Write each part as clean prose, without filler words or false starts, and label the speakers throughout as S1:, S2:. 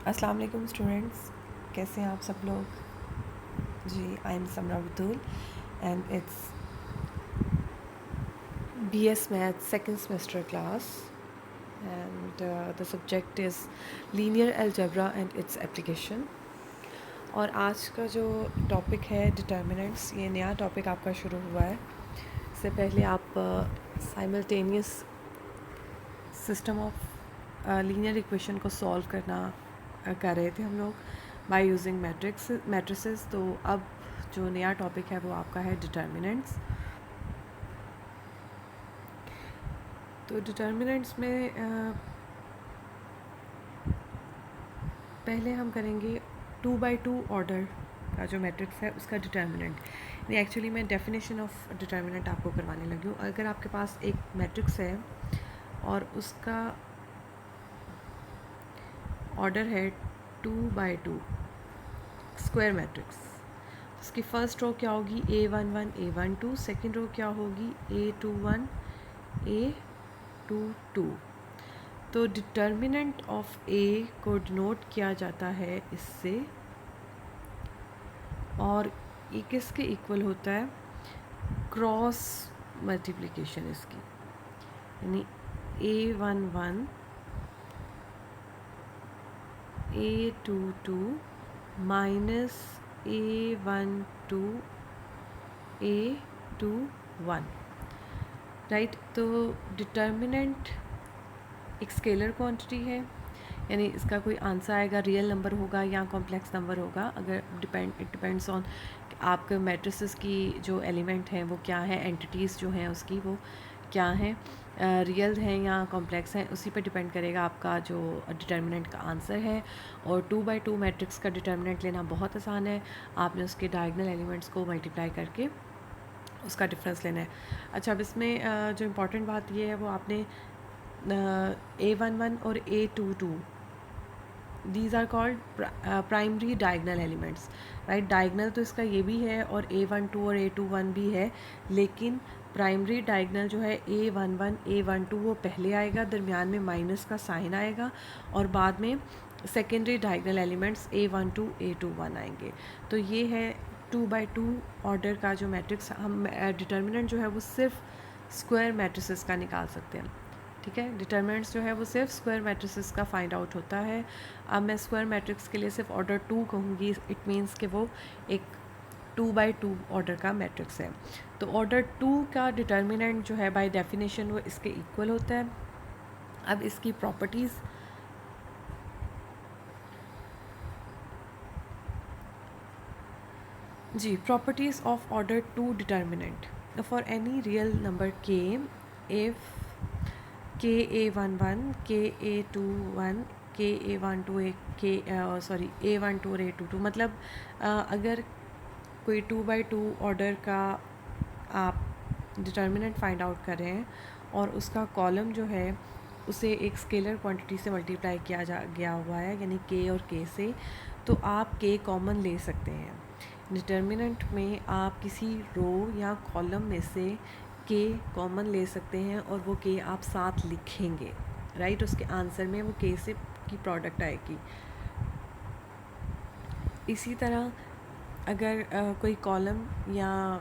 S1: अस्सलाम वालेकुम स्टूडेंट्स, कैसे हैं आप सब लोग। जी, I am Samra Batool and it's BS math second semester class and the subject is linear algebra and its application. और आज का जो टॉपिक है डिटर्मिनेंट्स, ये नया टॉपिक आपका शुरू हुआ है। इससे पहले आप simultaneous system of linear equation को सॉल्व करना कर रहे थे हम लोग बाय यूजिंग मैट्रिसेस। तो अब जो नया टॉपिक है वो आपका है डिटर्मिनेंट्स। तो डिटर्मिनेंट्स में पहले हम करेंगे 2x2 ऑर्डर का जो मैट्रिक्स है उसका डिटर्मिनेंट। नहीं, एक्चुअली मैं डेफिनेशन ऑफ डिटर्मिनेंट आपको करवाने लगी हूँ। अगर आपके पास एक मैट्रिक्स है और उसका ऑर्डर है 2x2 स्क्वायर मैट्रिक्स, उसकी फ़र्स्ट रो क्या होगी A11 A12, सेकेंड रो क्या होगी A21 A22। तो डिटर्मिनेंट ऑफ A को डिनोट किया जाता है इससे, और ये किसके इक्वल होता है, क्रॉस मल्टीप्लिकेशन इसकी, यानी A11 A22 minus A12 A21, right. तो डिटर्मिनेंट एक स्केलर क्वांटिटी है, यानी इसका कोई आंसर आएगा, रियल नंबर होगा या कॉम्प्लेक्स नंबर होगा। अगर इट डिपेंड्स ऑन आपके मैट्रिसेस की जो एलिमेंट हैं वो क्या है, एंटिटीज़ जो हैं उसकी वो क्या हैं, रियल हैं या कॉम्प्लेक्स हैं, उसी पे डिपेंड करेगा आपका जो डिटर्मिनेंट का आंसर है। और 2x2 मैट्रिक्स का डिटर्मिनेंट लेना बहुत आसान है। आपने उसके डायगोनल एलिमेंट्स को मल्टीप्लाई करके उसका डिफरेंस लेना है। अच्छा, अब इसमें जो इम्पोर्टेंट बात ये है वो आपने A11 और A22 these are called primary diagonal elements, right. Diagonal तो इसका ये भी है और A12 और A21 भी है, लेकिन प्राइमरी डायगनल जो है A11 A12 वो पहले आएगा, दरमियान में माइनस का साइन आएगा, और बाद में secondary diagonal elements A12 A21 आएंगे। तो ये है 2x2 ऑर्डर का जो मैट्रिक्स। हम डिटर्मिनेंट जो है वो सिर्फ स्क्वायर मैट्रिसेस का निकाल सकते हैं, ठीक है। डिटर्मिनेंट्स जो है वो सिर्फ स्क्वायर मैट्रिसेस का फाइंड आउट होता है। अब मैं स्क्वायर मैट्रिक्स के लिए सिर्फ ऑर्डर 2 कहूँगी, इट मीन्स कि वो एक 2x2 ऑर्डर का मैट्रिक्स है। तो ऑर्डर 2 का डिटर्मिनेंट जो है बाय डेफिनेशन वो इसके इक्वल होता है। अब इसकी प्रॉपर्टीज़, जी, properties of order 2 determinant for any real number k if KA11 KA21 KA12 A12 और A22, मतलब अगर कोई 2x2 ऑर्डर का आप डिटर्मिनेंट फाइंड आउट कर रहे हैं और उसका कॉलम जो है उसे एक स्केलर क्वांटिटी से मल्टीप्लाई किया गया हुआ है, यानी k और k से, तो आप k कॉमन ले सकते हैं। डिटर्मिनेंट में आप किसी रो या कॉलम में से k कॉमन ले सकते हैं और वो k आप साथ लिखेंगे, राइट। उसके आंसर में वो k से की प्रोडक्ट आएगी। इसी तरह अगर कोई कॉलम या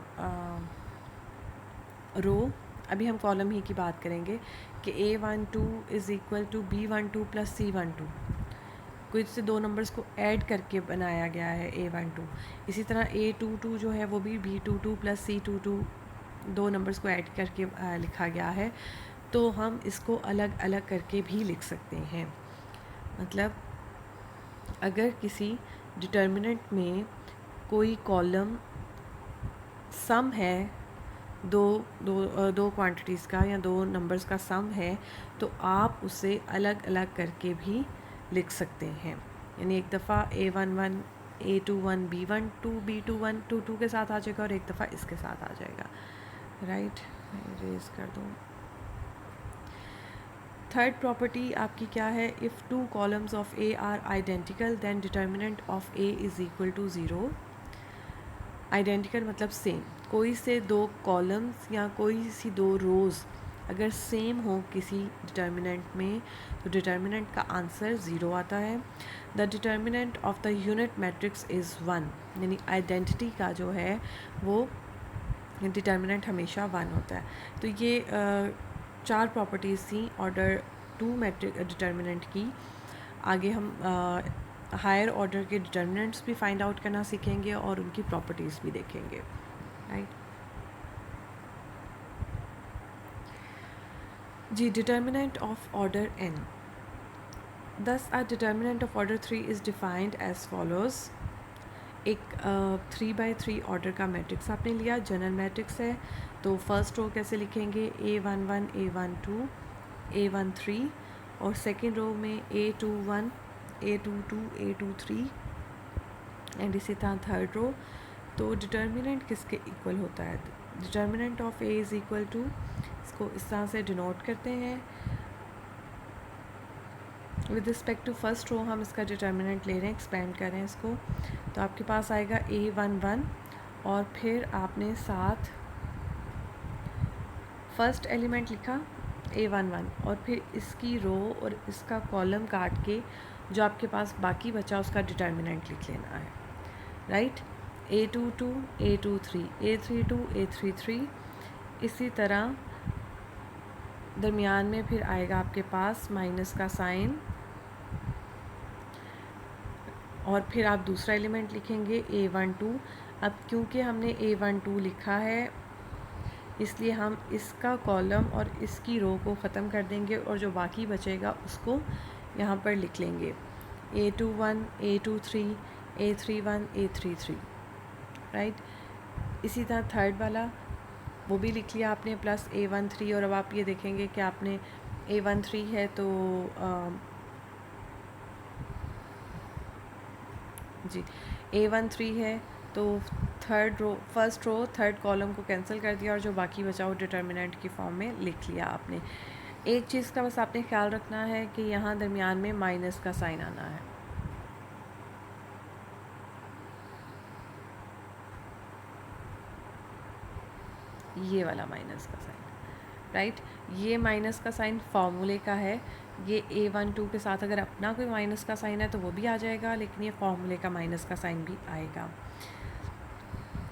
S1: रो, अभी हम कॉलम ही की बात करेंगे कि A12 is equal to B12 plus C12, कुछ से दो नंबर्स को ऐड करके बनाया गया है A12। इसी तरह A22 जो है वो भी B22 प्लस C22 दो नंबर्स को ऐड करके लिखा गया है। तो हम इसको अलग अलग करके भी लिख सकते हैं। मतलब अगर किसी डिटर्मिनेंट में कोई कॉलम सम है, दो क्वांटिटीज़ का या दो नंबर्स का सम है, तो आप उसे अलग अलग करके भी लिख सकते हैं। यानी एक दफ़ा A11 A21 B12 B21 22 के साथ आ जाएगा और एक दफ़ा इसके साथ आ जाएगा, राइट। रेज कर दूँ। थर्ड प्रॉपर्टी आपकी क्या है, if two columns of A are identical then determinant of A is equal to zero. Identical मतलब सेम, कोई से दो कॉलम्स या कोई सी दो रोज़ अगर सेम हो किसी डिटर्मिनेंट में तो डिटर्मिनेंट का आंसर 0 आता है। The determinant of the unit matrix is 1, यानी आइडेंटिटी का जो है वो डिटर्मिनेंट हमेशा 1 होता है। तो ये 4 प्रॉपर्टीज़ थी ऑर्डर 2 मैट्रिक डिटर्मिनेंट की। आगे हम हायर ऑर्डर के डिटर्मिनेंट्स भी फाइंड आउट करना सीखेंगे और उनकी प्रॉपर्टीज़ भी देखेंगे, राइट। जी, determinant of order n। Thus a determinant of order 3 is defined as follows. एक 3x3 ऑर्डर का मैट्रिक्स आपने लिया, जनरल मैट्रिक्स है। तो फर्स्ट रो कैसे लिखेंगे, A11 A12 A13, और सेकेंड रो में A21 A22 A23, एंड इसी तरह थर्ड रो। तो डिटर्मिनेंट किसके इक्वल होता है, determinant of A is equal to, इसको इस तरह से डिनोट करते हैं। With respect to first row हम इसका डिटर्मिनेंट ले रहे हैं, एक्सपेंड कर रहे हैं इसको। तो आपके पास आएगा A11, और फिर आपने साथ फर्स्ट एलिमेंट लिखा A11, और फिर इसकी रो और इसका कॉलम काट के जो आपके पास बाकी बचा उसका डिटर्मिनेंट लिख लेना है, right. A22 A23 A32 A33। इसी तरह दरमियान में फिर आएगा आपके पास माइनस का साइन, और फिर आप दूसरा एलिमेंट लिखेंगे A12। अब क्योंकि हमने A12 लिखा है इसलिए हम इसका कॉलम और इसकी रो को ख़त्म कर देंगे, और जो बाकी बचेगा उसको यहाँ पर लिख लेंगे A21 A23 A31 A33, right. इसी तरह थर्ड वाला वो भी लिख लिया आपने, प्लस A13। और अब आप ये देखेंगे कि आपने A13 है तो जी A13 है तो फर्स्ट रो थर्ड कॉलम को कैंसिल कर दिया, और जो बाकी बचा वो डिटर्मिनेंट की फॉर्म में लिख लिया आपने। एक चीज़ का बस आपने ख्याल रखना है कि यहाँ दरमियान में माइनस का साइन आना है, ये वाला माइनस का साइन, राइट। ये माइनस का साइन फॉर्मूले का है। ये A12 के साथ अगर अपना कोई माइनस का साइन है तो वो भी आ जाएगा, लेकिन ये फॉर्मूले का माइनस का साइन भी आएगा।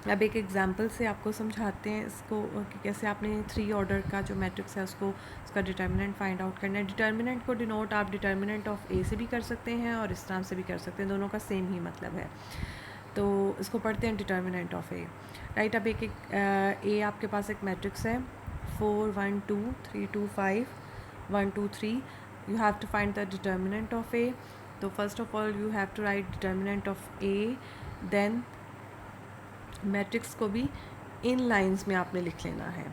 S1: अब एक एग्जांपल से आपको समझाते हैं इसको कि कैसे आपने 3 ऑर्डर का जो मैट्रिक्स है उसका डिटर्मिनेंट फाइंड आउट करना है। डिटर्मिनेंट को डिनोट आप डिटर्मिनेंट ऑफ A से भी कर सकते हैं और इस तरह से भी कर सकते हैं, दोनों का सेम ही मतलब है। तो इसको पढ़ते हैं डिटर्मिनेंट ऑफ A, राइट। अब एक A आपके पास एक मैट्रिक्स है 4 1 2 3 2 5 1 2 3। You have to find the determinant of A। तो first of all you have to write determinant of A, then matrix को भी इन लाइंस में आपने लिख लेना है।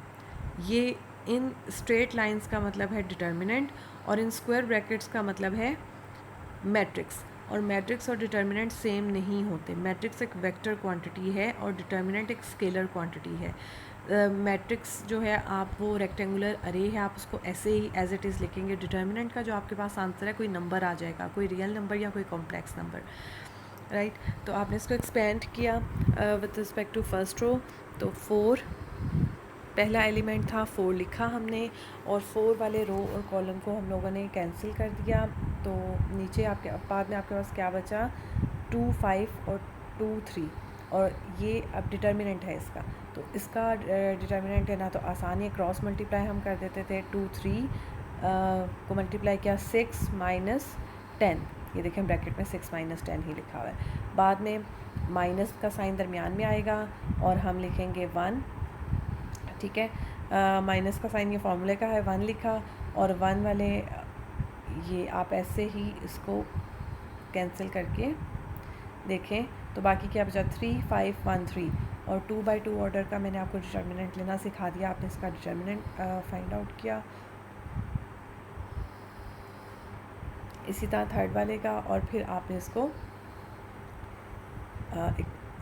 S1: ये इन स्ट्रेट लाइंस का मतलब है डिटर्मिनेंट, और इन स्क्वायर ब्रैकेट्स का मतलब है मैट्रिक्स। और मैट्रिक्स और डिटर्मिनेंट सेम नहीं होते। मैट्रिक्स एक वेक्टर क्वांटिटी है और डिटर्मिनेंट एक स्केलर क्वांटिटी है। मैट्रिक्स जो है आप वो रेक्टेंगुलर अरे है, आप उसको ऐसे ही एज इट इज़ लिखेंगे। डिटर्मिनेंट का जो आपके पास आंसर है कोई नंबर आ जाएगा, कोई रियल नंबर या कोई कॉम्प्लेक्स नंबर, राइट। तो आपने इसको एक्सपेंड किया with respect to first row. तो 4 पहला एलिमेंट था, 4 लिखा हमने, और 4 वाले रो और कॉलम को हम लोगों ने कैंसिल कर दिया। तो नीचे आपके बाद में आपके पास क्या बचा, 2 5 और 2 3, और ये अब डिटर्मिनेंट है इसका। तो इसका डिटर्मिनेंट है ना, तो आसान है, क्रॉस मल्टीप्लाई हम कर देते थे। 2 3 को मल्टीप्लाई किया 6 माइनस 10, ये देखें ब्रैकेट में 6 माइनस 10 ही लिखा हुआ है। बाद में माइनस का साइन दरमियान में आएगा और हम लिखेंगे 1, ठीक है। माइनस का साइन ये फार्मूले का है, 1 लिखा, और 1 वाले ये आप ऐसे ही इसको कैंसिल करके देखें तो बाकी क्या बचा, 3 5 1 3, और 2 बाई 2 ऑर्डर का मैंने आपको डिटर्मिनेंट लेना सिखा दिया। आपने इसका डिटर्मिनेंट फाइंड आउट किया। इसी तरह थर्ड वाले का, और फिर आपने इसको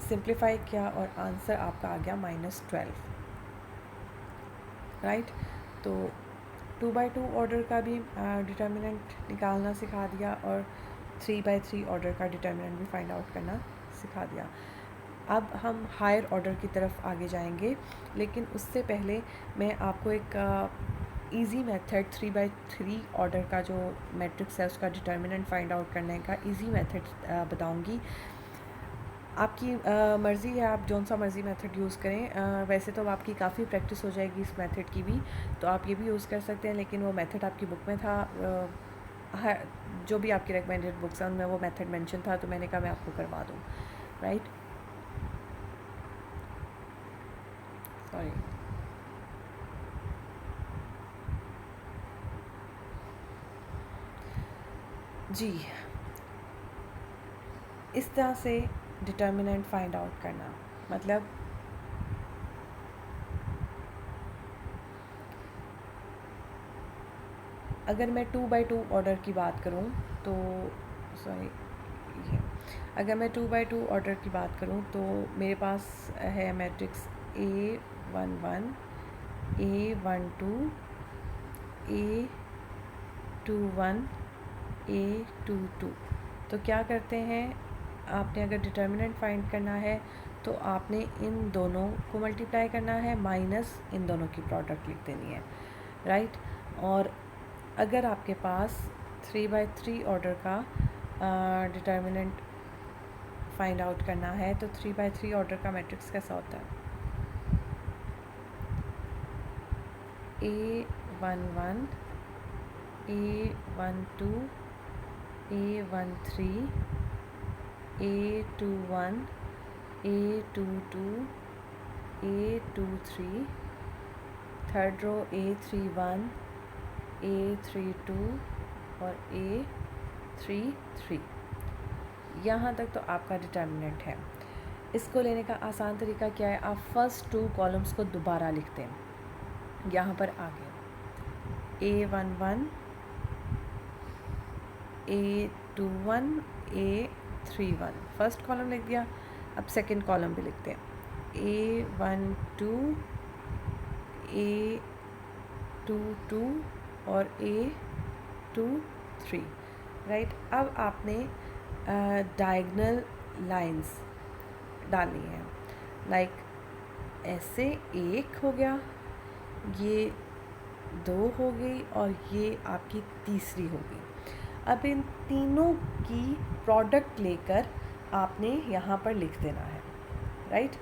S1: सिंप्लीफाई किया और आंसर आपका आ गया -12, राइट। तो 2 बाई 2 ऑर्डर का भी डिटर्मिनेंट निकालना सिखा दिया, और 3 बाई 3 ऑर्डर का डिटर्मिनेंट भी फाइंड आउट करना सिखा दिया। अब हम हायर ऑर्डर की तरफ आगे जाएंगे, लेकिन उससे पहले मैं आपको एक इजी मेथड 3/3 ऑर्डर का जो मैट्रिक्स है उसका डिटर्मिनेंट फाइंड आउट करने का इजी मेथड बताऊंगी। आपकी मर्ज़ी है, आप जौन सा मर्ज़ी मेथड यूज़ करें। वैसे तो आपकी काफ़ी प्रैक्टिस हो जाएगी इस मेथड की भी, तो आप ये भी यूज़ कर सकते हैं, लेकिन वो मेथड आपकी बुक में था। जो भी आपकी रिकमेंडेड बुक्स हैं उनमें वो मेथड मेंशन था, तो मैंने कहा मैं आपको करवा दूँ, राइट। सॉरी। जी, इस तरह से डिटर्मिनेंट फाइंड आउट करना, मतलब अगर मैं 2/2 ऑर्डर की बात करूं तो सॉरी ये अगर मैं 2/2 ऑर्डर की बात करूं तो मेरे पास है matrix A11 A12 A21 A22। तो क्या करते हैं, आपने अगर डिटर्मिनेंट फाइंड करना है तो आपने इन दोनों को मल्टीप्लाई करना है माइनस इन दोनों की प्रोडक्ट लिख देनी है, राइट। और अगर आपके पास 3/3 ऑर्डर का डिटर्मिनेंट फाइंड आउट करना है तो 3/3 ऑर्डर का मैट्रिक्स कैसा होता है? A11 A12 A13 A21 A22 A23, third row A31 A32 और A33। यहाँ तक तो आपका डिटर्मिनेंट है। इसको लेने का आसान तरीका क्या है, आप फर्स्ट 2 कॉलम्स को दोबारा लिखते हैं। यहाँ पर आ गया A11 A21 A31, first column लिख दिया। अब सेकंड कॉलम भी लिखते हैं A12 A22 और A23, राइट। अब आपने डायगनल लाइंस डालनी है, लाइक ऐसे एक हो गया, ये 2 हो गई और ये आपकी तीसरी हो गई। अब इन तीनों की प्रोडक्ट लेकर आपने यहाँ पर लिख देना है, राइट।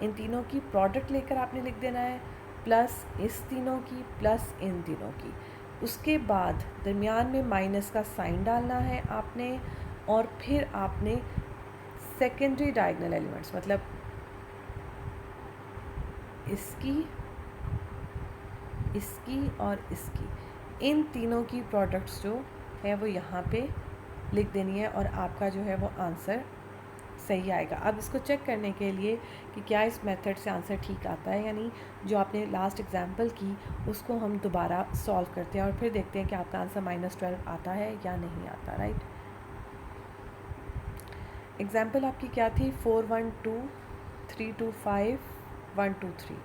S1: इन तीनों की प्रोडक्ट लेकर आपने लिख देना है, प्लस इस तीनों की प्लस इन तीनों की। उसके बाद दरमियान में माइनस का साइन डालना है आपने, और फिर आपने सेकेंडरी डायगोनल एलिमेंट्स, मतलब इसकी इसकी और इसकी, इन तीनों की प्रोडक्ट्स जो है वो यहाँ पे लिख देनी है और आपका जो है वो आंसर सही आएगा। अब इसको चेक करने के लिए कि क्या इस मेथड से आंसर ठीक आता है या नहीं, जो आपने लास्ट एग्जांपल की उसको हम दोबारा सॉल्व करते हैं और फिर देखते हैं कि आपका आंसर -12 आता है या नहीं आता, राइट। एग्जांपल आपकी क्या थी? 412 325 123।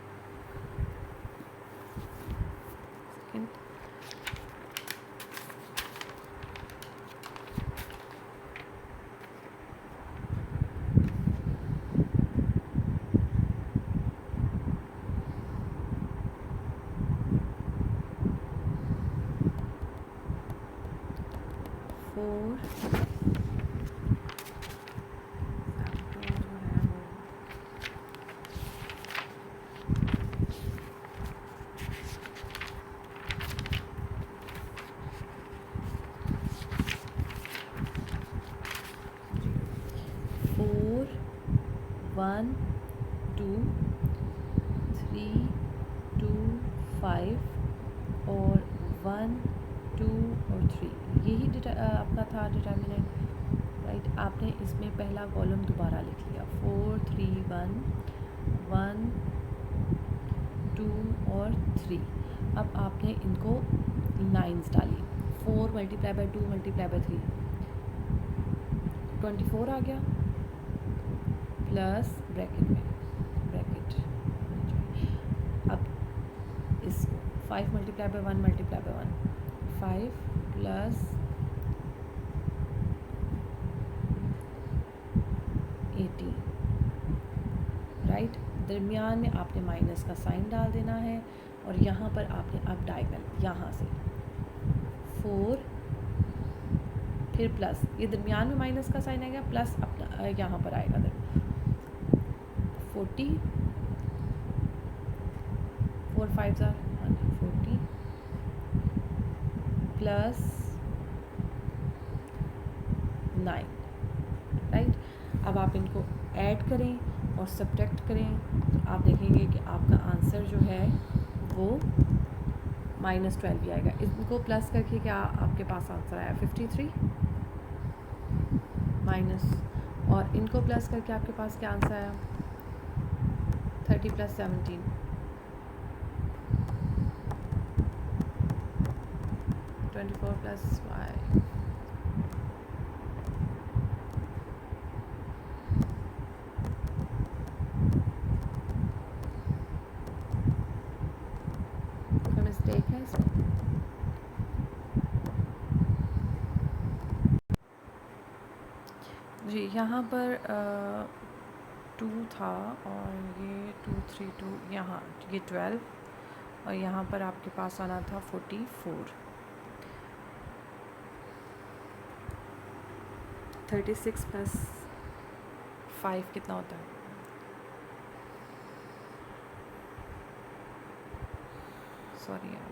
S1: सेकंड, 4 1 2 3 2 5 और 1 2 और 3, यही आपका था डिटर्मिनेंट, राइट। आपने इसमें पहला कॉलम दोबारा लिख लिया, 4 3 1 1 2 और 3। अब आपने इनको लाइंस डाली, 4 मल्टीप्लाई बाई 2 मल्टीप्लाई बाई 3 24 आ गया, प्लस ब्रैकेट में ब्रैकेट। अब इसको 5 multiply by 1 multiply by 1 5 plus 18, right. दरमियान में आपने माइनस का साइन डाल देना है और यहाँ पर आपने अब डायगनल यहाँ से 4 फिर प्लस, ये दरमियान में माइनस का साइन आएगा, प्लस अपना यहाँ पर आएगा 40 4 5 40 प्लस 9, राइट। अब आप इनको ऐड करें और सब्ट्रैक्ट करें तो आप देखेंगे कि आपका आंसर जो है वो -12 भी आएगा। इनको प्लस करके क्या आपके पास आंसर आया 53 माइनस, और इनको प्लस करके आपके पास क्या आंसर आया 30 + 17 24 + y। कोई मिस्टेक है इसमें? जी यहाँ पर 2 था और ये 2 3 2, यहाँ ये 12 और यहाँ पर आपके पास आना था 44। 36 + 5 कितना होता है? सॉरी यार,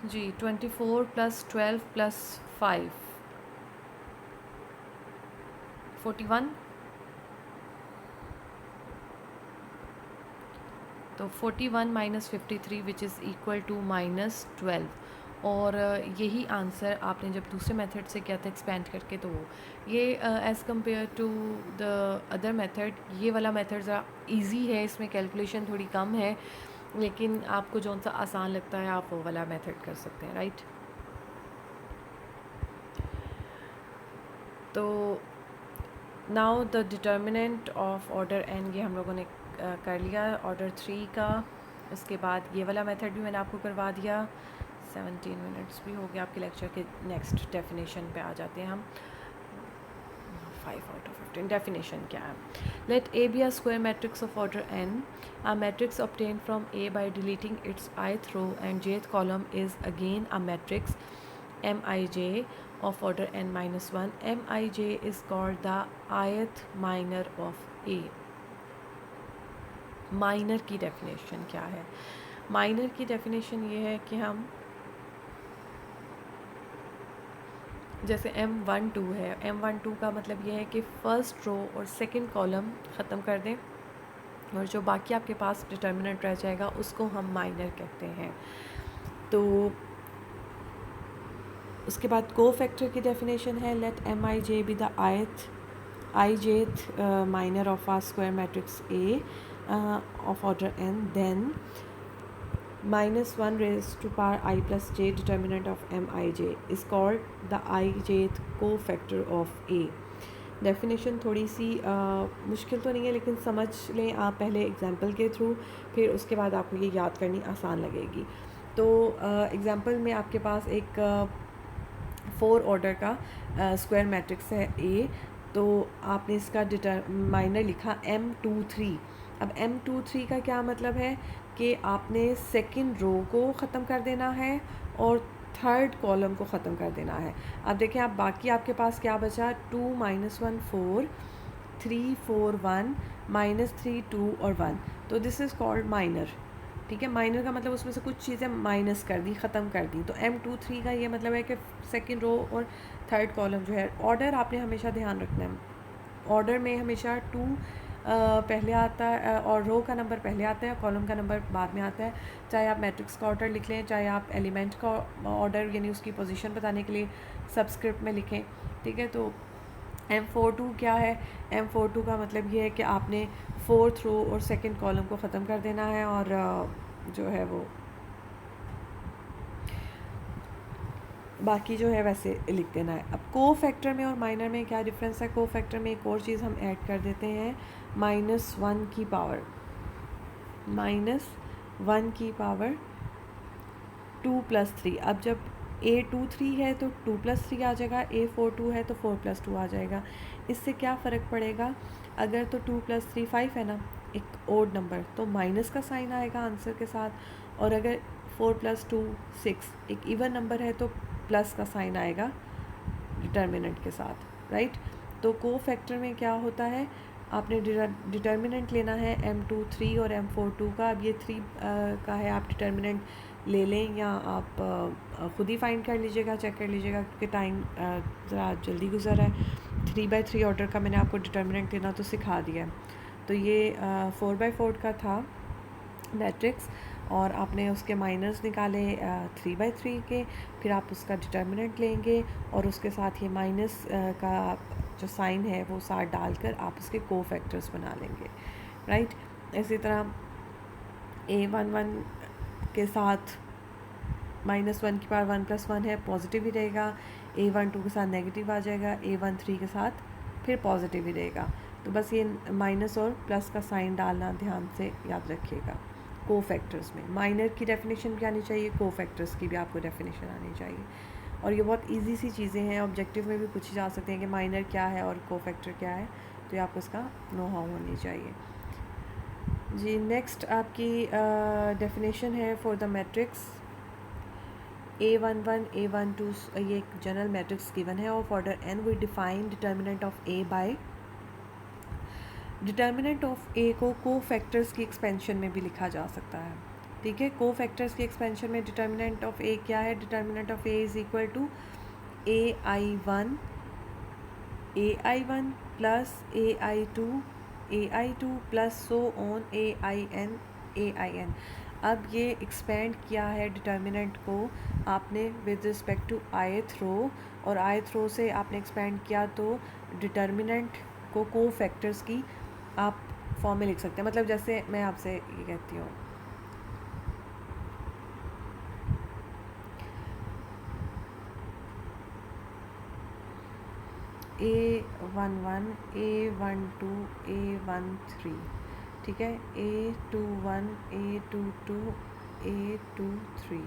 S1: जी 24 + 12 + 5 41। तो 41 - 53 विच इज़ इक्वल टू -12, और यही आंसर आपने जब दूसरे मेथड से किया था एक्सपेंड करके, तो ये as compare to the other method ये वाला मेथड ज़रा ईजी है, इसमें कैलकुलेशन थोड़ी कम है, लेकिन आपको जौन सा आसान लगता है आप वो वाला मेथड कर सकते हैं, राइट। तो now the determinant of order n, ये हम लोगों ने कर लिया ऑर्डर 3 का। इसके बाद ये वाला मेथड भी मैंने आपको करवा दिया। 17 मिनट्स भी हो गया आपके लेक्चर के। नेक्स्ट डेफिनेशन पे आ जाते हैं हम। 5/15 डेफिनेशन क्या है? Let A be a square matrix of order n. A matrix obtained from A by deleting its ith row and jth column is again a matrix Mij of order n-1. Mij is called the ith minor of A. Minor की definition क्या है? Minor की definition ये है कि हम जैसे M12 है, M12 का मतलब ये है कि फ़र्स्ट रो और सेकंड कॉलम ख़त्म कर दें और जो बाकी आपके पास डिटर्मिनेंट रह जाएगा उसको हम माइनर कहते हैं। तो उसके बाद को फैक्टर की डेफिनेशन है let Mij be the ijth minor of a square matrix A of order n, then -1 raised to power I plus j determinant of Mij is called the ijth cofactor of A। Definition थोड़ी सी मुश्किल तो नहीं है, लेकिन समझ लें आप पहले एग्जांपल के थ्रू, फिर उसके बाद आपको ये याद करनी आसान लगेगी। तो एग्जांपल में आपके पास एक 4 ऑर्डर का स्क्वायर मैट्रिक्स है A, तो आपने इसका माइनर लिखा M23। अब M23 का क्या मतलब है कि आपने सेकंड रो को ख़त्म कर देना है और थर्ड कॉलम को ख़त्म कर देना है। अब देखें आप बाकी आपके पास क्या बचा, 2 - 1 4 3 4 1 -3 2 और 1, तो दिस इज़ कॉल्ड माइनर। ठीक है, माइनर का मतलब उसमें से कुछ चीज़ें माइनस कर दी, ख़त्म कर दी। तो M23 का ये मतलब है कि सेकंड रो और थर्ड कॉलम जो है, ऑर्डर आपने हमेशा ध्यान रखना है। ऑर्डर में हमेशा 2 पहले आता है और रो का नंबर पहले आता है, कॉलम का नंबर बाद में आता है। चाहे आप मैट्रिक्स का ऑर्डर लिख लें, चाहे आप एलिमेंट का ऑर्डर यानी उसकी पोजीशन बताने के लिए सबस्क्रिप्ट में लिखें। ठीक है, तो M42 क्या है? M42 का मतलब ये है कि आपने फोर्थ रो और सेकंड कॉलम को ख़त्म कर देना है और जो है वो बाकी जो है वैसे लिख देना है। अब को फैक्टर में और माइनर में क्या डिफरेंस है? को फैक्टर में एक और चीज़ हम ऐड कर देते हैं, -1 की पावर, -1 की पावर 2 + 3। अब जब A23 है तो 2+3 आ जाएगा, A42 है तो 4+2 आ जाएगा। इससे क्या फ़र्क पड़ेगा, अगर तो 2+3 5 है ना, एक ओड नंबर, तो माइनस का साइन आएगा आंसर के साथ, और अगर 4+2 6 एक इवन नंबर है तो प्लस का साइन आएगा डिटर्मिनेंट के साथ, राइट। तो कोफैक्टर में क्या होता है, आपने डिटर्मिनेंट लेना है M23 और M42 का। अब ये 3 का है, आप डिटर्मिनेंट ले लें या आप ख़ुद ही फाइंड कर लीजिएगा, चेक कर लीजिएगा, क्योंकि टाइम ज़रा जल्दी गुजर है। 3/3 ऑर्डर का मैंने आपको डिटर्मिनेंट लेना तो सिखा दिया है। तो ये 4/4 का था मैट्रिक्स, और आपने उसके माइनस निकाले 3/3 के, फिर आप उसका डिटर्मिनेंट लेंगे और उसके साथ ये माइनस का जो साइन है वो साथ डालकर आप उसके कोफैक्टर्स बना लेंगे, राइट। इसी तरह A11 के साथ -1 की पावर 1+1 है, पॉजिटिव ही रहेगा। A12 के साथ नेगेटिव आ जाएगा, A13 के साथ फिर पॉजिटिव ही रहेगा। तो बस ये माइनस और प्लस का साइन डालना ध्यान से याद रखिएगा कोफैक्टर्स में। माइनर की डेफिनेशन भी आनी चाहिए, कोफैक्टर्स की भी आपको डेफिनेशन आनी चाहिए। और ये बहुत इजी सी चीज़ें हैं, ऑब्जेक्टिव में भी पूछी जा सकती हैं कि माइनर क्या है और कोफैक्टर क्या है, तो ये आपको इसका नो हाउ होनी चाहिए जी। नेक्स्ट आपकी डेफिनेशन है for the matrix A11 A12, ये एक जनरल मैट्रिक्स गिवन है, of order n we define determinant of A by, determinant of A को कोफैक्टर्स की एक्सपेंशन में भी लिखा जा सकता है, ठीक है। कोफैक्टर्स की एक्सपेंशन में डिटर्मिनेंट ऑफ A क्या है, determinant of A is equal to AI1 plus AI2 plus so on AIN। अब ये एक्सपेंड किया है डिटर्मिनेंट को आपने with respect to ith row, और ith रो से आपने एक्सपेंड किया, तो डिटर्मिनेंट को कोफैक्टर्स की आप फॉर्म में लिख सकते हैं। मतलब जैसे मैं आपसे ये कहती हूँ, A11 A12 A13, ठीक है, A21 A22 A23,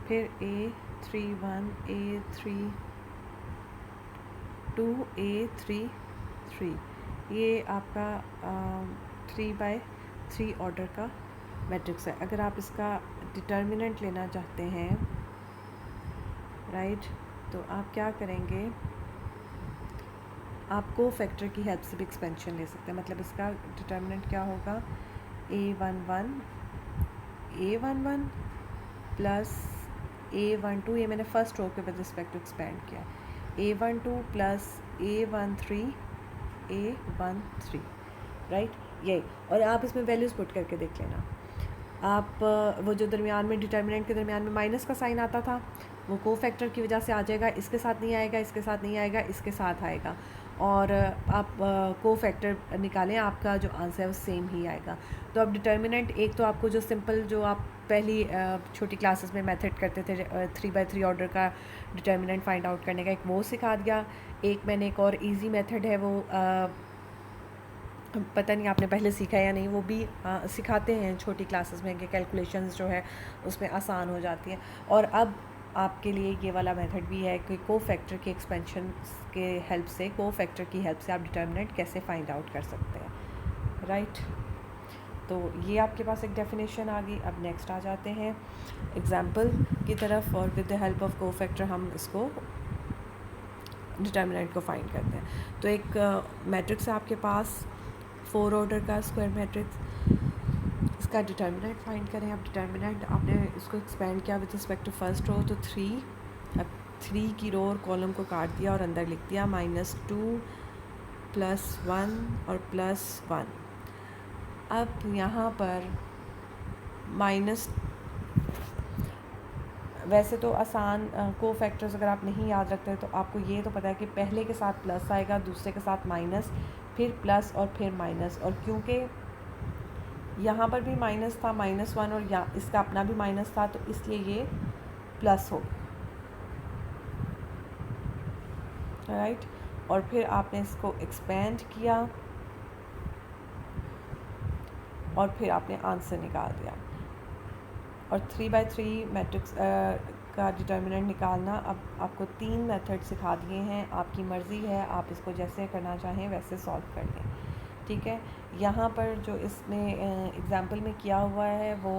S1: फिर A31 A32 A33, ये आपका 3/3 ऑर्डर का मैट्रिक्स है। अगर आप इसका डिटर्मिनेंट लेना चाहते हैं, राइट, तो आप क्या करेंगे, आप कोफैक्टर की हेल्प से भी एक्सपेंशन ले सकते हैं। मतलब इसका डिटर्मिनेंट क्या होगा, A11 प्लस A12, ये मैंने फर्स्ट रो के विद रिस्पेक्ट टू एक्सपेंड किया, A12 प्लस A13 राइट, यही। और आप इसमें वैल्यूज़ पुट करके देख लेना। आप वो जो दरमियान में डिटर्मिनेंट के दरमियान में माइनस का साइन आता था, वो कोफैक्टर की वजह से आ जाएगा, इसके साथ नहीं आएगा, इसके साथ नहीं आएगा, इसके साथ आएगा। और आप कोफैक्टर निकालें, आपका जो आंसर है वो सेम ही आएगा। तो अब डिटर्मिनेंट, एक तो आपको जो सिंपल जो आप पहली छोटी क्लासेस में मेथड करते थे 3/3 ऑर्डर का डिटर्मिनेंट फाइंड आउट करने का, एक वो सिखा दिया। एक मैंने एक और इजी मेथड है, वो पता नहीं आपने पहले सीखा या नहीं, वो भी सिखाते हैं छोटी क्लासेस में कि कैलकुलेशंस जो है उसमें आसान हो जाती हैं। और अब आपके लिए ये वाला मेथड भी है कि कोफैक्टर के एक्सपेंशन के हेल्प से, कोफैक्टर की हेल्प से आप डिटर्मिनेंट कैसे फाइंड आउट कर सकते हैं, राइट। तो ये आपके पास एक डेफिनेशन आ गई। अब नेक्स्ट आ जाते हैं एग्जाम्पल की तरफ, और with the help of cofactor हम इसको डिटर्मिनेंट को फाइंड करते हैं। तो एक मैट्रिक्स है आपके पास 4 ऑर्डर का स्क्वायर मैट्रिक्स, इसका डिटर्मिनेंट फाइंड करें। अब डिटर्मिनेंट आपने इसको एक्सपेंड किया with respect to first row, तो 3, अब 3 की रो और कॉलम को काट दिया और अंदर लिख दिया -2 +1 और +1। अब यहाँ पर माइनस, वैसे तो आसान कोफैक्टर्स अगर आप नहीं याद रखते तो आपको ये तो पता है कि पहले के साथ प्लस आएगा, दूसरे के साथ माइनस, फिर प्लस और फिर माइनस। और क्योंकि यहाँ पर भी माइनस था, -1, और यहाँ इसका अपना भी माइनस था, तो इसलिए ये प्लस हो, राइट। और फिर आपने इसको एक्सपेंड किया और फिर आपने आंसर निकाल दिया। और 3/3 मैट्रिक्स का डिटर्मिनेंट निकालना। अब आपको 3 मेथड सिखा दिए हैं, आपकी मर्ज़ी है, आप इसको जैसे करना चाहें वैसे सॉल्व कर लें, ठीक है। यहाँ पर जो इसमें एग्ज़ाम्पल में किया हुआ है वो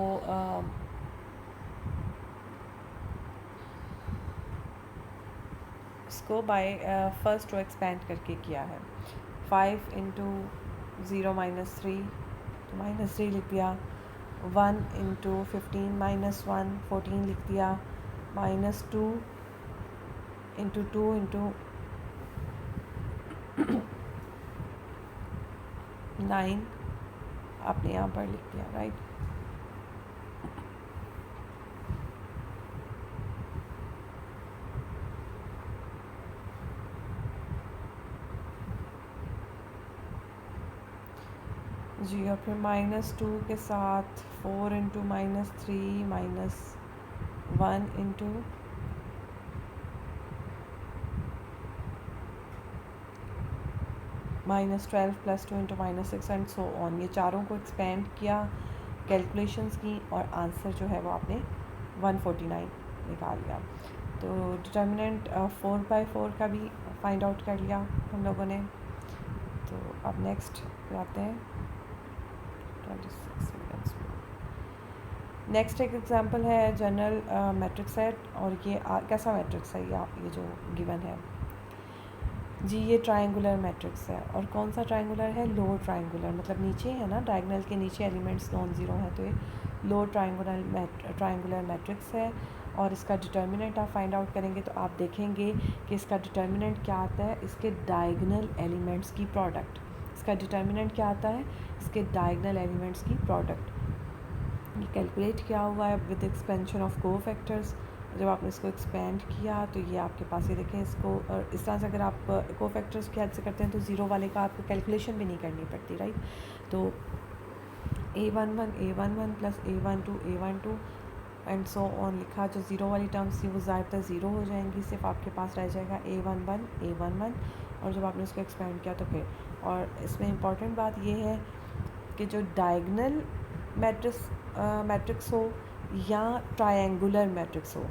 S1: इसको बाय फर्स्ट रो एक्सपेंड करके किया है। 5 इंटू 0 माइनस 3 तो माइनस 3 लिख दिया। 1 इंटू 15 माइनस 1 14 लिख दिया। माइनस 2 इंटू 2 इंटू 9 आपने यहाँ पर लिख दिया, राइट। जी, और फिर माइनस 2 के साथ 4 into minus 3 minus 1 into minus 12 plus 2 into minus 6 and so on. ये चारों को एक्सपेंड किया, कैलकुलेशंस की, और आंसर जो है वो आपने 149 निकाल लिया। तो डिटर्मिनेंट 4/4 का भी फाइंड आउट कर लिया हम लोगों ने। तो अब नेक्स्ट आते हैं 26 सेकेंड्स। नेक्स्ट एक एग्जांपल है जनरल मैट्रिक्स है, और ये कैसा मैट्रिक्स है, ये जो गिवन है जी, ये ट्रायंगुलर मैट्रिक्स है। और कौन सा ट्रायंगुलर है? लो ट्रायंगुलर, मतलब नीचे है ना, डायगोनल के नीचे एलिमेंट्स नॉन ज़ीरो हैं, तो ये लो ट्रायंगुलर मैट्रिक्स है। और इसका डिटर्मिनेंट आप फाइंड आउट करेंगे तो आप देखेंगे कि इसका डिटर्मिनेंट क्या आता है, इसके डायगोनल एलिमेंट्स की प्रोडक्ट। इसका डिटर्मिनेंट क्या आता है? इसके डायगोनल एलिमेंट्स की प्रोडक्ट। ये कैलकुलेट किया हुआ है विद एक्सपेंशन ऑफ कोफैक्टर्स। जब आपने इसको एक्सपेंड किया तो ये आपके पास, ये देखें इसको, और इस तरह से अगर आप कोफैक्टर्स की हेल्प से करते हैं तो ज़ीरो वाले का आपको कैलकुलेशन भी नहीं करनी पड़ती, राइट। तो a11 plus a12 and so on लिखा। जो ज़ीरो वाली टर्म्स थी वो ज़्यादातर ज़ीरो हो जाएंगी, सिर्फ आपके पास रह जाएगा a11 और जब आपने इसको एक्सपेंड किया तो फिर। और इसमें इम्पॉर्टेंट बात ये है कि जो डायगोनल मैट्रिक्स हो या ट्रायंगुलर मैट्रिक्स हो,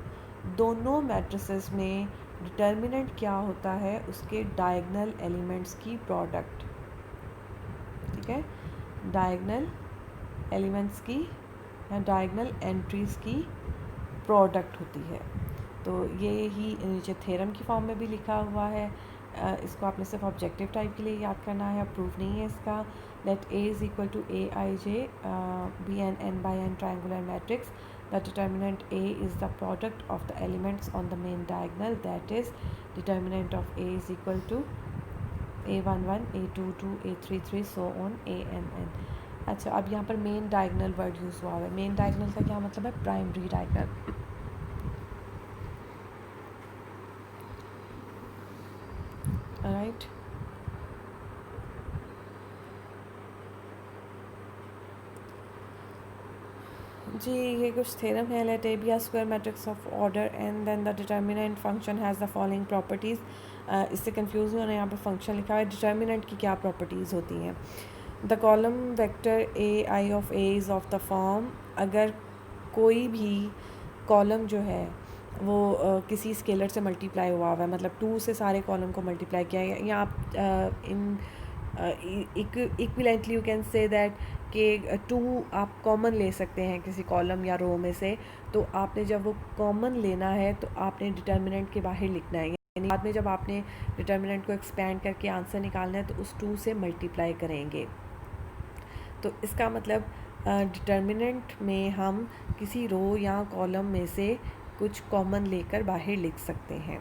S1: दोनों मैट्रिसेस में डिटर्मिनेंट क्या होता है? उसके डायगोनल एलिमेंट्स की प्रोडक्ट, ठीक है। डायगोनल एलिमेंट्स की या डायगोनल एंट्रीज़ की प्रोडक्ट होती है। तो ये ही नीचे थ्योरम की फॉर्म में भी लिखा हुआ है। इसको आपने सिर्फ ऑब्जेक्टिव टाइप के लिए याद करना है, प्रूफ नहीं है इसका। Let a is equal to aij be an n by n triangular matrix. The determinant a is the product of the elements on the main diagonal, that is determinant of a is equal to a11 a22 a33 so on ann। अच्छा, अब यहाँ पर main diagonal word use हुआ है। Main diagonal का क्या मतलब है? Primary diagonal, right. जी, ये कुछ थ्योरम है। Let A be a square matrix of order and then the determinant function has the following properties. इससे कंफ्यूज होना, यहाँ पर फंक्शन लिखा है। डिटर्मिनेंट की क्या प्रॉपर्टीज़ होती हैं? The column vector A I of A is of the form, अगर कोई भी कॉलम जो है वो किसी स्केलर से मल्टीप्लाई हुआ है, मतलब 2 से सारे कॉलम को मल्टीप्लाई किया है, या आप इन इक्विलेंटली यू कैन से दैट कि 2 आप कॉमन ले सकते हैं किसी कॉलम या रो में से। तो आपने जब वो कॉमन लेना है तो आपने डिटर्मिनेंट के बाहर लिखना है, यानी बाद में जब आपने डिटर्मिनेंट को एक्सपेंड करके आंसर निकालना है तो उस 2 से मल्टीप्लाई करेंगे। तो इसका मतलब डिटर्मिनेंट में हम किसी रो या कॉलम में से कुछ कॉमन लेकर बाहर लिख सकते हैं,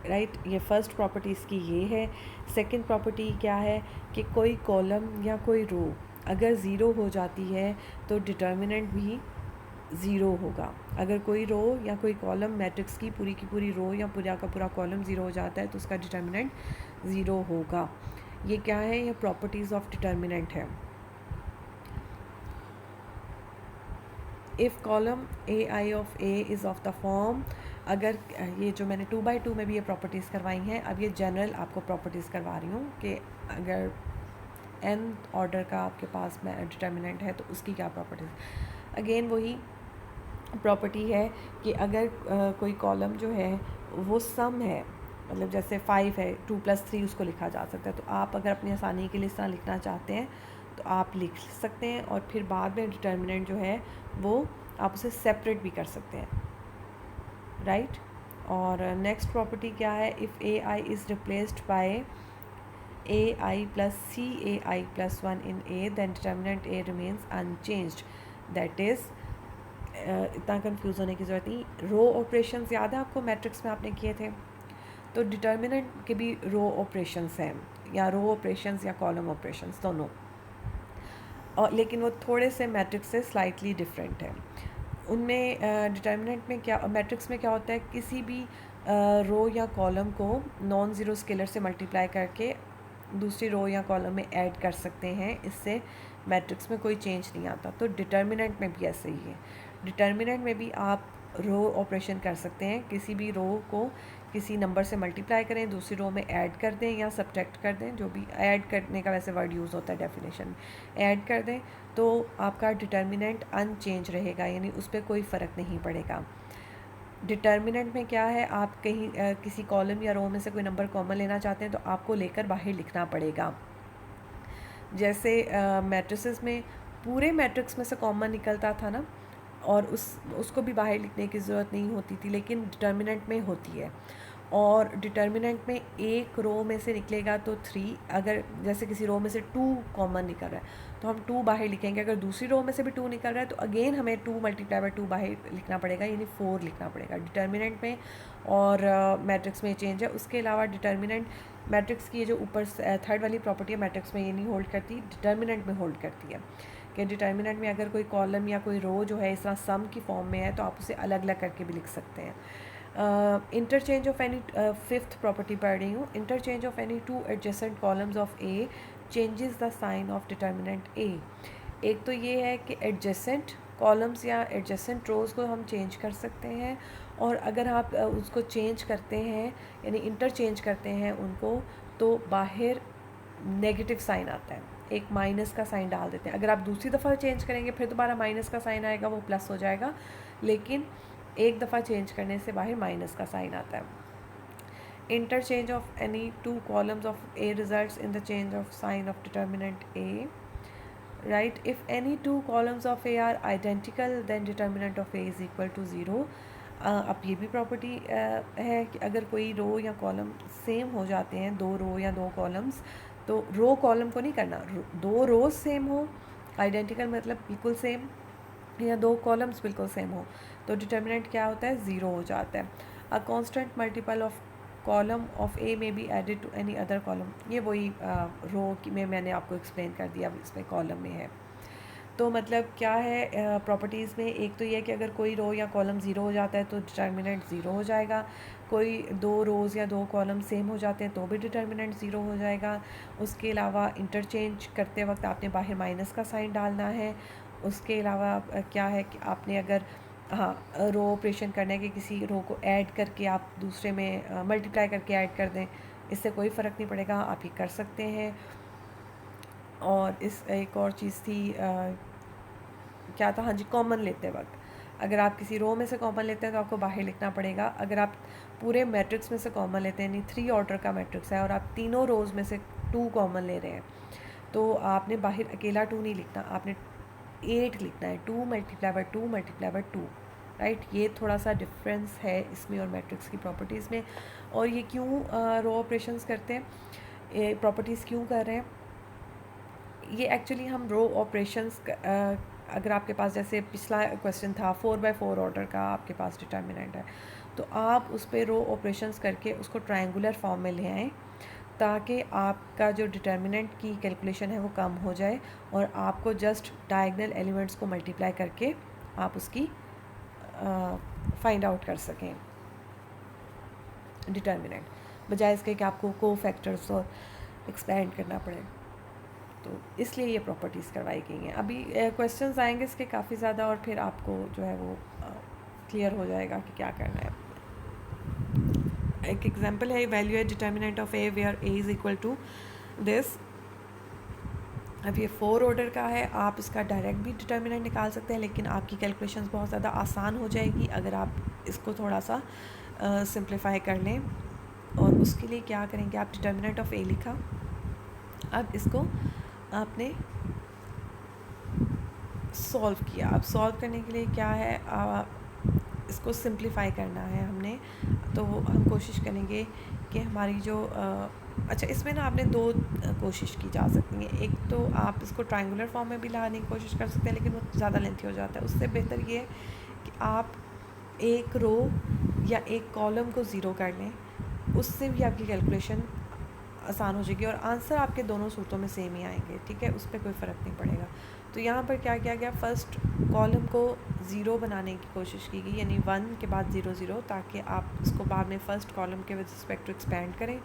S1: राइट। ये फर्स्ट प्रॉपर्टी इसकी ये है। सेकंड प्रॉपर्टी क्या है कि कोई कॉलम या कोई रो अगर ज़ीरो हो जाती है तो डिटर्मिनेंट भी ज़ीरो होगा। अगर कोई रो या कोई कॉलम मैट्रिक्स की पूरी रो या पूरा का पूरा कॉलम ज़ीरो हो जाता है तो उसका डिटर्मिनेंट ज़ीरो होगा। ये क्या है? ये प्रॉपर्टीज़ ऑफ डिटर्मिनेंट है। If column A I of A is of the form, अगर ये जो मैंने 2/2 में भी ये प्रॉपर्टीज़ करवाई हैं, अब ये जनरल आपको प्रॉपर्टीज़ करवा रही हूँ कि अगर n ऑर्डर का आपके पास डिटर्मिनेंट है तो उसकी क्या प्रॉपर्टीज़। अगेन वही प्रॉपर्टी है कि अगर कोई कॉलम जो है वो सम है, मतलब जैसे 5 है, 2+3 उसको लिखा जा सकता है, तो आप अगर अपनी आसानी के लिए इस तरह लिखना चाहते हैं तो आप लिख सकते हैं, और फिर बाद में डिटर्मिनेंट जो है वो आप उसे सेपरेट भी कर सकते हैं, राइट। और नेक्स्ट प्रॉपर्टी क्या है, if A I is replaced by A I plus C A I plus 1 in A, then determinant A remains unchanged. That is इतना कंफ्यूज होने की ज़रूरत नहीं। रो ऑपरेशंस याद है आपको, मैट्रिक्स में आपने किए थे, तो डिटर्मिनेंट के भी रो ऑपरेशंस हैं, या रो ऑपरेशंस या कॉलम ऑपरेशंस दोनों, और लेकिन वो थोड़े से मैट्रिक्स से स्लाइटली डिफरेंट है। उनमें डिटर्मिनेंट में क्या, मैट्रिक्स में क्या होता है, किसी भी रो या कॉलम को नॉन ज़ीरो स्केलर से मल्टीप्लाई करके दूसरी रो या कॉलम में ऐड कर सकते हैं, इससे मैट्रिक्स में कोई चेंज नहीं आता। तो डिटर्मिनेंट में भी ऐसे ही है, डिटर्मिनेंट में भी आप रो ऑपरेशन कर सकते हैं, किसी भी रो को किसी नंबर से मल्टीप्लाई करें, दूसरी रो में ऐड कर दें या सब्ट्रैक्ट कर दें, जो भी ऐड करने का वैसे वर्ड यूज़ होता है डेफिनेशन में, ऐड कर दें तो आपका डिटर्मिनेंट अनचेंज रहेगा, यानी उस पर कोई फ़र्क नहीं पड़ेगा। डिटर्मिनेंट में क्या है, आप कहीं किसी कॉलम या रो में से कोई नंबर कॉमन लेना चाहते हैं तो आपको लेकर बाहर लिखना पड़ेगा। जैसे मैट्रिसेस में पूरे मैट्रिक्स में से कॉमन निकलता था ना, और उसको भी बाहर लिखने की ज़रूरत नहीं होती थी, लेकिन डिटर्मिनेंट में होती है। और डिटर्मिनेंट में एक रो में से निकलेगा तो 3, अगर जैसे किसी रो में से 2 कॉमन निकल रहा है तो हम 2 बाहर लिखेंगे, अगर दूसरी रो में से भी 2 निकल रहा है तो अगेन हमें 2 मल्टीप्लाई बाय 2 बाहर लिखना पड़ेगा, यानी 4 लिखना पड़ेगा डिटर्मिनेंट में। और मैट्रिक्स में चेंज है। उसके अलावा डिटर्मिनेंट मैट्रिक्स की जो ऊपर थर्ड वाली प्रॉपर्टी है, मैट्रिक्स में ये नहीं होल्ड करती, डिटर्मिनेंट में होल्ड करती है, कि डिटर्मिनेंट में अगर कोई कॉलम या कोई रो जो है इस तरह सम की फॉर्म में है तो आप उसे अलग अलग करके भी लिख सकते हैं। Interchange of any, fifth property पढ़ रही हूँ, interchange of any 2 adjacent columns of A changes the sign of determinant A. एक तो ये है कि एडजेसेंट कॉलम्स या एडजेसेंट रोज़ को हम चेंज कर सकते हैं, और अगर आप उसको चेंज करते हैं यानी इंटरचेंज करते हैं उनको, तो बाहर नेगेटिव साइन आता है, एक माइनस का साइन डाल देते हैं। अगर आप दूसरी दफ़ा चेंज करेंगे फिर दोबारा माइनस का साइन आएगा, वो प्लस हो जाएगा, लेकिन एक दफ़ा चेंज करने से बाहर माइनस का साइन आता है। Interchange of any 2 columns of A results in the change of sign of determinant A, right. If any 2 columns of A are identical then determinant of A is equal to 0। अब ये भी property है कि अगर कोई रो या column same हो जाते हैं, 2 रो या 2 कॉलम्स, तो रो कॉलम को नहीं करना, 2 रोज सेम हो, आइडेंटिकल मतलब बिल्कुल सेम, या 2 कॉलम्स बिल्कुल सेम हो, तो डिटर्मिनेंट क्या होता है, 0 हो जाता है। A constant multiple of column of A में B added to any other column, ये वही रो में मैंने आपको एक्सप्लेन कर दिया, इसमें कॉलम में है। तो मतलब क्या है प्रॉपर्टीज़ में, एक तो ये है कि अगर कोई रो या कॉलम 0 हो जाता है तो डिटर्मिनेंट 0 हो जाएगा, कोई 2 रोज़ या 2 कॉलम सेम हो जाते हैं तो भी डिटर्मिनेंट 0 हो जाएगा। उसके अलावा इंटरचेंज करते वक्त आपने बाहर माइनस का साइन डालना है। उसके अलावा क्या है कि आपने अगर रो ऑपरेशन करने के, किसी रो को ऐड करके आप दूसरे में मल्टीप्लाई करके ऐड कर दें, इससे कोई फ़र्क नहीं पड़ेगा, आप ये कर सकते हैं। और इस एक और चीज़ थी क्या था, हाँ जी, कॉमन लेते वक्त अगर आप किसी रो में से कॉमन लेते हैं तो आपको बाहर लिखना पड़ेगा। अगर आप पूरे मैट्रिक्स में से कॉमन लेते हैं, यानी 3 ऑर्डर का मैट्रिक्स है और आप तीनों रोज़ में से 2 कॉमन ले रहे हैं, तो आपने बाहर अकेला 2 नहीं लिखना, आपने 8 लिखना है, 2 multiply by 2 multiply by 2, right. ये थोड़ा सा डिफरेंस है इसमें और मैट्रिक्स की प्रॉपर्टीज़ में। और ये क्यों रो ऑपरेशंस करते हैं, ये प्रॉपर्टीज़ क्यों कर रहे हैं, ये एक्चुअली हम रो ऑपरेशंस अगर आपके पास जैसे पिछला क्वेश्चन था 4/4 ऑर्डर का आपके पास डिटर्मिनेंट है, तो आप उस पर रो ऑपरेशंस करके उसको ट्रायंगुलर फॉर्म में ले आएँ, ताकि आपका जो डिटर्मिनेंट की कैलकुलेशन है वो कम हो जाए और आपको जस्ट डायगनल एलिमेंट्स को मल्टीप्लाई करके आप उसकी फाइंड आउट कर सकें डिटर्मिनेंट, बजाय इसके कि आपको को फैक्टर्स और एक्सपेंड करना पड़े। तो इसलिए ये प्रॉपर्टीज़ करवाई गई हैं। अभी क्वेश्चंस आएंगे इसके काफ़ी ज़्यादा, और फिर आपको जो है वो क्लियर हो जाएगा कि क्या करना है। एक एग्जांपल है, evaluate determinant of A where A is equal to this, अब ये 4 ऑर्डर का है, आप इसका डायरेक्ट भी डिटर्मिनेंट निकाल सकते हैं, लेकिन आपकी कैलकुलेशंस बहुत ज़्यादा आसान हो जाएगी अगर आप इसको थोड़ा सा सिंप्लीफाई कर लें। और उसके लिए क्या करेंगे, आप डिटर्मिनेंट ऑफ ए लिखा, अब इसको आपने सॉल्व किया। अब सॉल्व करने के लिए क्या है, इसको सिंप्लीफाई करना है हमने, तो हम कोशिश करेंगे कि हमारी जो अच्छा, इसमें ना आपने दो कोशिश की जा सकती है। एक तो आप इसको ट्रायंगुलर फॉर्म में भी लाने की कोशिश कर सकते हैं, लेकिन वो ज़्यादा लेंथी हो जाता है। उससे बेहतर ये है कि आप एक रो या एक कॉलम को ज़ीरो कर लें, उससे भी आपकी कैलकुलेशन आसान हो जाएगी और आंसर आपके दोनों सूत्रों में सेम ही आएंगे, ठीक है, उस पर कोई फ़र्क नहीं पड़ेगा। तो यहाँ पर क्या किया गया, फ़र्स्ट कॉलम को ज़ीरो बनाने की कोशिश की गई, यानी 1 के बाद 0 0, ताकि आप इसको बाद में फ़र्स्ट कॉलम के विद रिस्पेक्ट टू एक्सपेंड करें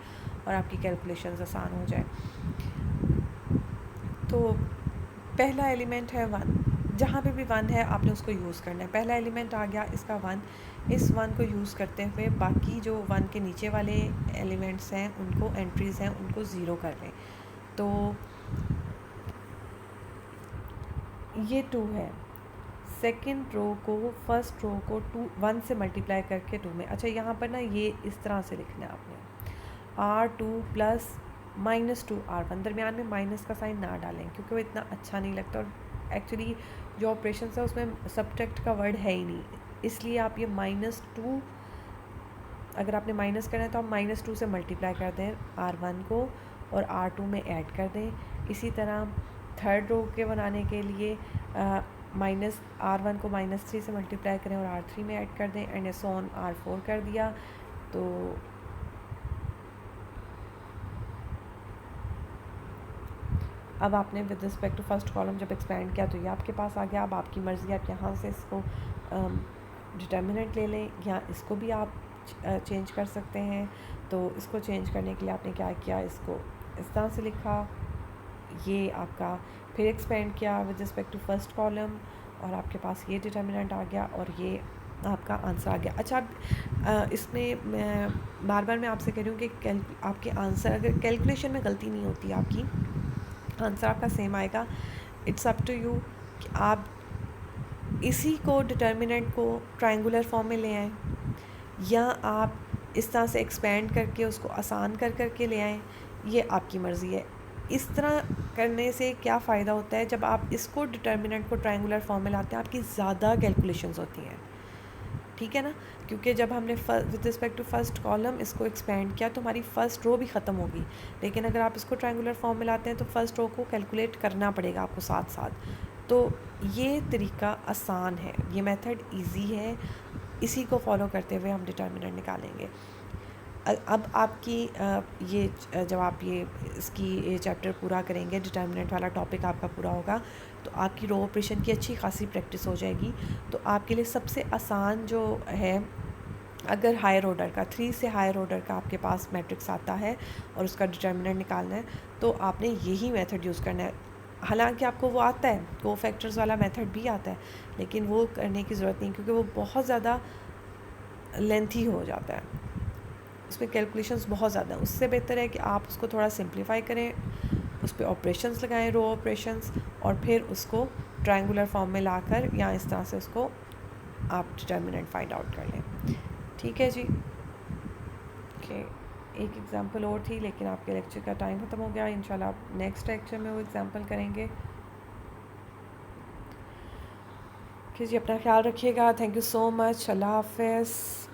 S1: और आपकी कैलकुलेशंस आसान हो जाए। तो पहला एलिमेंट है 1, जहाँ पे भी 1 है आपने उसको यूज़ करना है। पहला एलिमेंट आ गया इसका 1, इस 1 को यूज़ करते हुए बाकी जो 1 के नीचे वाले एलिमेंट्स हैं उनको, एंट्रीज़ हैं, उनको ज़ीरो कर लें। तो ये 2 है, सेकंड रो को, फर्स्ट रो को 1 से मल्टीप्लाई करके 2 में, अच्छा यहाँ पर ना ये इस तरह से लिखना है आपने, R2 प्लस -2R1, दरमियान में माइनस का साइन ना डालें क्योंकि वो इतना अच्छा नहीं लगता, और एक्चुअली जो ऑपरेशन है उसमें सब्ट्रैक्ट का वर्ड है ही नहीं, इसलिए आप ये -2, अगर आपने माइनस करना है तो आप -2 से मल्टीप्लाई कर दें R1 को और R2 में ऐड कर दें। इसी तरह थर्ड रो के बनाने के लिए -R1 को -3 से मल्टीप्लाई करें और R3 में ऐड कर दें, एंड सो ऑन R4 कर दिया। तो अब आपने with respect to first column जब एक्सपेंड किया तो ये आपके पास आ गया। अब आपकी मर्ज़ी, आप यहाँ से इसको डिटर्मिनेंट ले लें या इसको भी आप चेंज कर सकते हैं। तो इसको चेंज करने के लिए आपने क्या किया, इसको इस तरह से लिखा, ये आपका फिर एक्सपेंड किया with respect to first column और आपके पास ये डिटर्मिनेंट आ गया और ये आपका आंसर आ गया। अच्छा, अब इसमें बार बार मैं आपसे कह रही हूँ कि आपके आंसर, अगर कैलकुलेशन में गलती नहीं होती आपकी, आंसर आपका सेम आएगा। इट्स अप टू यू कि आप इसी को, डिटर्मिनेंट को ट्रायंगुलर फॉर्म में ले आएँ या आप इस तरह से एक्सपेंड करके उसको आसान कर करके ले आएँ, ये आपकी मर्ज़ी है। इस तरह करने से क्या फ़ायदा होता है, जब आप इसको, डिटर्मिनेंट को ट्रायंगुलर फॉर्म में लाते हैं, आपकी ज़्यादा कैलकुलेशंस होती हैं, ठीक है ना, क्योंकि जब हमने with respect to first column इसको एक्सपेंड किया तो हमारी फ़र्स्ट रो भी ख़त्म होगी, लेकिन अगर आप इसको ट्रायंगुलर फॉर्म में लाते हैं तो फर्स्ट रो को कैलकुलेट करना पड़ेगा आपको साथ साथ। तो ये तरीका आसान है, ये मेथड इजी है, इसी को फॉलो करते हुए हम डिटर्मिनेंट निकालेंगे। अब आपकी ये जब आप ये चैप्टर पूरा करेंगे, डिटर्मिनेंट वाला टॉपिक आपका पूरा होगा, तो आपकी रो ऑपरेशन की अच्छी खासी प्रैक्टिस हो जाएगी। तो आपके लिए सबसे आसान जो है, अगर हायर ऑर्डर का, 3 से हायर ऑर्डर का आपके पास मैट्रिक्स आता है और उसका डिटर्मिनेंट निकालना है, तो आपने यही मेथड यूज़ करना है। हालांकि आपको वो आता है, को फैक्टर्स वाला मेथड भी आता है, लेकिन वो करने की ज़रूरत नहीं क्योंकि वो बहुत ज़्यादा लेंथी हो जाता है, उसमें कैलकुलेशंस बहुत ज़्यादा हैं। उससे बेहतर है कि आप उसको थोड़ा सिंप्लीफाई करें, उस पर ऑपरेशंस लगाएं, रो ऑपरेशंस, और फिर उसको ट्रायंगुलर फॉर्म में लाकर या इस तरह से उसको आप डिटर्मिनेंट फाइंड आउट कर लें। ठीक है जी, ओके। एक एग्ज़ाम्पल और थी, लेकिन आपके लेक्चर का टाइम ख़त्म हो गया। इंशाल्लाह आप नेक्स्ट लेक्चर में वो एग्ज़ाम्पल करेंगे। जी, अपना ख्याल रखिएगा। Thank you so much. अल्लाह हाफ़िज़।